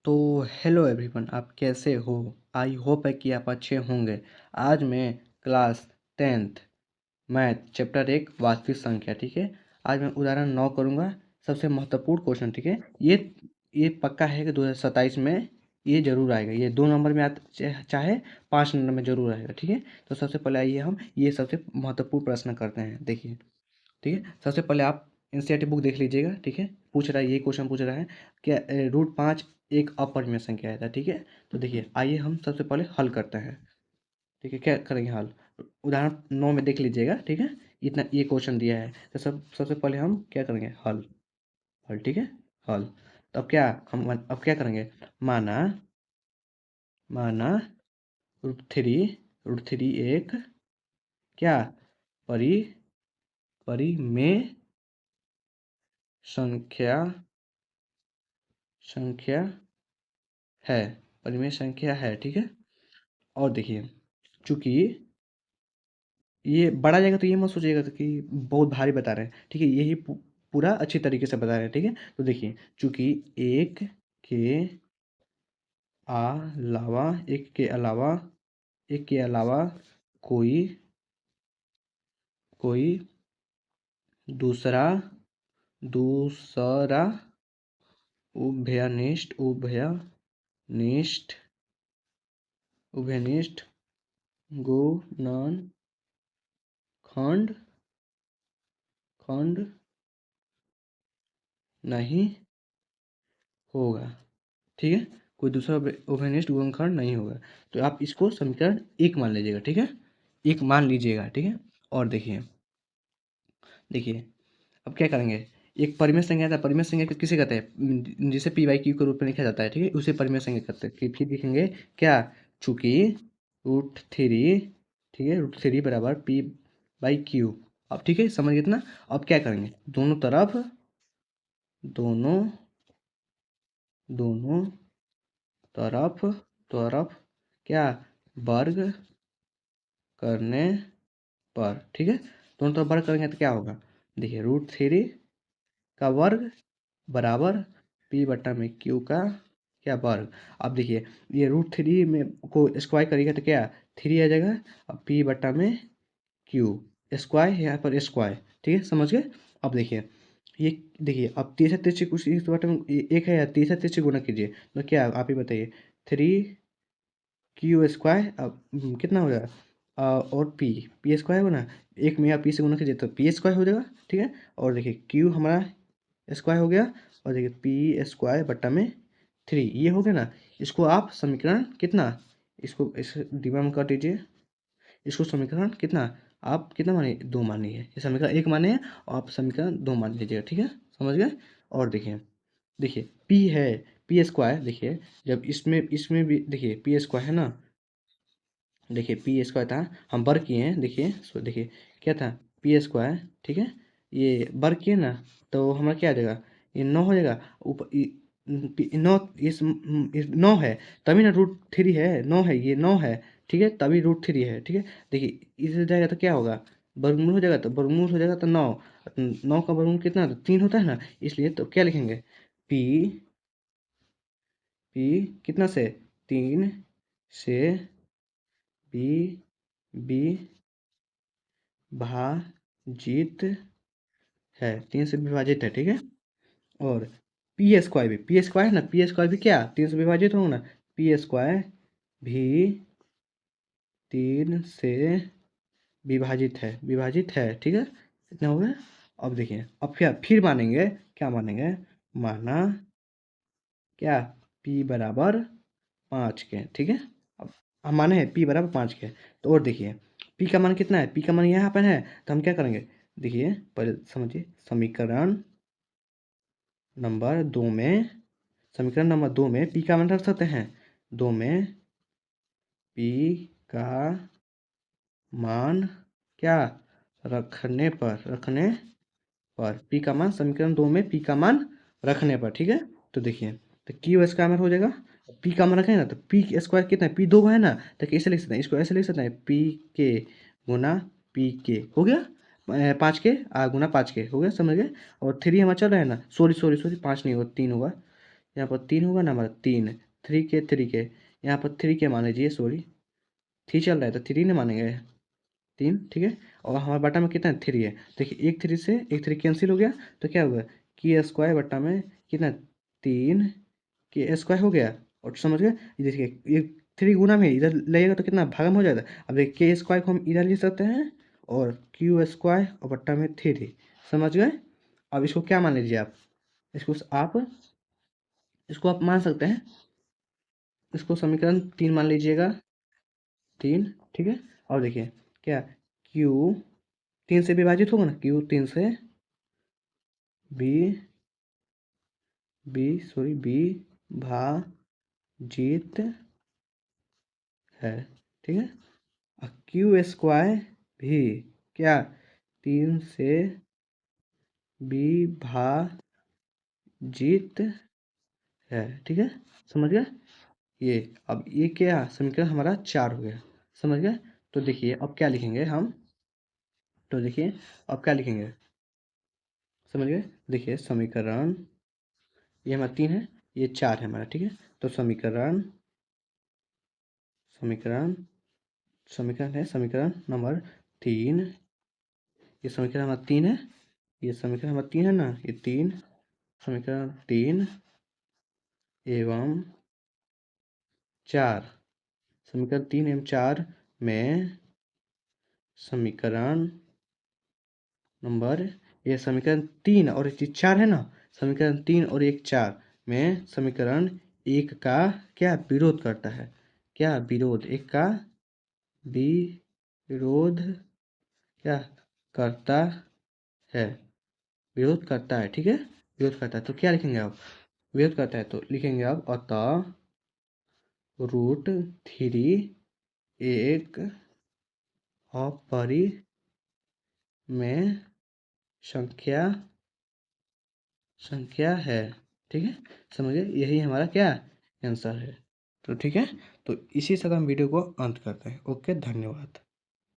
तो hello everyone, आप कैसे हो? आई होप है कि आप अच्छे होंगे। आज मैं क्लास 10th मैथ चैप्टर 1 वास्तविक संख्या, ठीक है। आज मैं उदाहरण 9 करूँगा। सबसे महत्वपूर्ण क्वेश्चन, ठीक है। ये पक्का है कि 2027 में ये जरूर आएगा। ये 2 नंबर में चाहे 5 नंबर में जरूर आएगा, ठीक है। तो सबसे पहले आइए हम ये सबसे महत्वपूर्ण प्रश्न करते हैं। देखिए, ठीक है। सबसे पहले आप एनसीईआरटी बुक देख लीजिएगा, ठीक है। पूछ रहा है, ये क्वेश्चन पूछ रहा है क्या रूट 5 एक अपरिमेय संख्या है, ठीक है। तो देखिए, आइए हम सबसे पहले हल करते हैं, ठीक है। क्या करेंगे हल? उदाहरण 9 में देख लीजिएगा, ठीक है। इतना ये क्वेश्चन दिया है, तो सबसे पहले हम क्या करेंगे? हल। हल, ठीक है। हल। तो अब क्या करेंगे? माना माना रूट थ्री एक क्या परि परिमेय संख्या संख्या है, परिमेय संख्या है, ठीक है। और देखिए, चूंकि ये बढ़ा जाएगा तो ये मत सोचिएगा तो कि बहुत भारी बता रहे हैं, ठीक है। यही पूरा अच्छी तरीके से बता रहे हैं, ठीक है। तो देखिए, चूंकि के अलावा एक के अलावा कोई कोई दूसरा दूसरा उभयनिष्ठ गुणनखंड खंड नहीं होगा, ठीक है। कोई दूसरा उभयनिष्ठ गुणनखंड नहीं होगा। तो आप इसको समीकरण 1 मान लीजिएगा, ठीक है। 1 मान लीजिएगा, ठीक है। और देखिए देखिए अब क्या करेंगे? एक परिमेय संख्या था, परिमेय संख्या किसे कहते हैं? जिसे पी बाई क्यू के रूप में लिखा जाता है, ठीक है। उसे परिमेय संख्या कहते हैं। फिर लिखेंगे क्या? चूंकि रूट थ्री, ठीक है, रूट थ्री बराबर पी बाई क्यू। अब ठीक है, समझ गए इतना। अब क्या करेंगे? दोनों दोनों तरफ तरफ क्या वर्ग करने पर, ठीक है। दोनों तरफ वर्ग करेंगे तो क्या होगा? देखिए, रूट थ्री का वर्ग बराबर पी बट्टा में क्यू का क्या वर्ग। अब देखिए, ये रूट थ्री में को स्क्वायर करेगा तो क्या थ्री आ जाएगा। अब पी बट्टा में क्यू स्क्वायर, यहाँ पर स्क्वायर, ठीक है, समझ गए। अब देखिए, ये देखिए, अब 30 से 30 कुछ इस बटे में एक है, या 30 से 30 गुना कीजिए तो क्या आप ही बताइए। थ्री क्यू स्क्वायर, अब कितना हो जाएगा? और पी स्क्वायर हो ना, एक में आप पी से गुना कीजिए तो पी स्क्वायर हो जाएगा, ठीक है। और देखिए, क्यू हमारा स्क्वायर हो गया। और देखिए, पी स्क्वायर बट्टा में थ्री, ये हो गया ना। इसको आप समीकरण कितना, इसको इस डिवाइड में कर दीजिए। इसको समीकरण कितना, आप कितना मानिए? 2 मानिए। ये समीकरण 1 माने हैं और आप समीकरण 2 मान लीजिएगा, ठीक है, समझ गए। और देखिए देखिए पी है, पी स्क्वायर, देखिए जब इसमें इसमें भी देखिए पी स्क्वायर है ना। देखिए, पी स्क्वायर था, हम वर्ग किए हैं, देखिए देखिए क्या था? पी स्क्वायर, ठीक है। ये वर्ग किए ना, तो हमारा क्या आ जाएगा? ये 9 हो जाएगा। ऊपर 9, इस 9 है तभी ना रूट थ्री है, 9 है, ये 9 है, ठीक है, तभी रूट थ्री है, ठीक है। देखिए, इसे जाएगा तो क्या होगा? वर्गमूल हो जाएगा, तो वर्गमूल हो जाएगा तो 9, 9 का वर्गमूल कितना? तो 3 होता है ना। इसलिए तो क्या लिखेंगे? पी पी कितना से? 3 से बी बी भाजित है, 3 से विभाजित है, ठीक है। और पी स्क्वायर ना, पी स्क्वायर भी क्या 3 से विभाजित होगा ना। पी स्क्वायर भी 3 से विभाजित है, ठीक है। इतना हो गया। अब देखिए, अब क्या फिर मानेंगे? क्या मानेंगे? माना क्या पी बराबर 5 के, ठीक है। अब हम माने हैं पी बराबर 5 के। तो और देखिए, पी का मान कितना है? पी का मान यहाँ पर है, तो हम क्या करेंगे? देखिए, पहले समझिए। नंबर दो में समीकरण नंबर 2 में पी का मान रख सकते हैं। 2 में पी का मान क्या रखने पर पी का मान, समीकरण 2 में पी का मान रखने पर, ठीक है। तो देखिए, तो क्यू स्क्वायर हो जाएगा। पी का मान रखें ना, तो पी स्क्वायर कितना है? पी 2 है ना, तो कैसे लिख सकते हैं? इसको ऐसे लिख सकते हैं, पी के गुना पी के हो गया। 5 के गुना 5 के हो गया, समझ गए। और थ्री हमारा चल रहा है ना, सॉरी सॉरी सॉरी, 5 नहीं होगा, 3 होगा। यहाँ पर 3 होगा ना हमारा 3, 3 के यहाँ पर 3 के मान लीजिए, सॉरी 3 चल रहा है तो 3 नहीं मानेंगे, 3, ठीक है। और हमारे बटा में कितना 3 है, देखिए एक 3 कैंसिल हो गया, तो क्या होगा के स्क्वायर बटा में कितना 3 के स्क्वायर हो गया। और समझ गए, ये देखिए ये 3 गुना में इधर लगेगा तो कितना भागम हो जाता है। अब देखिए के स्क्वायर को हम इधर ले सकते हैं और क्यू स्क्वायर और बट्टा में 3, समझ गए। अब इसको क्या मान लीजिए आप, इसको आप मान सकते हैं, इसको समीकरण 3 मान लीजिएगा, 3, ठीक है। और देखिए क्या क्यू 3 से विभाजित होगा ना, क्यू 3 से बी बी सॉरी बी भाजित है, ठीक है। और क्यू स्क्वायर भी क्या 3 से विभाजित है, ठीक है, समझ गया। ये अब ये क्या समीकरण हमारा 4 हो गया, समझ गया। तो देखिए अब क्या लिखेंगे हम, तो देखिए अब क्या लिखेंगे, समझ गए। देखिए समीकरण ये हमारा 3 है, ये 4 है हमारा, ठीक है। तो समीकरण समीकरण समीकरण है, समीकरण नंबर 3, ये समीकरण हमारा 3 है, ये समीकरण हमारा 3 है ना, ये 3 समीकरण 3 एवं 4, समीकरण 3 एवं 4 में समीकरण नंबर, ये समीकरण 3 और एक 4 है ना, समीकरण 3 और एक 4 में समीकरण 1 का क्या विरोध करता है, क्या विरोध, एक का विरोध क्या करता है, विरोध करता है, ठीक है, विरोध करता है। तो क्या लिखेंगे आप, विरोध करता है तो लिखेंगे आप अतः √3 एक अपरिमेय संख्या है, ठीक है, समझिए यही हमारा क्या आंसर है। तो ठीक है, तो इसी साथ हम वीडियो को अंत करते हैं। ओके, धन्यवाद।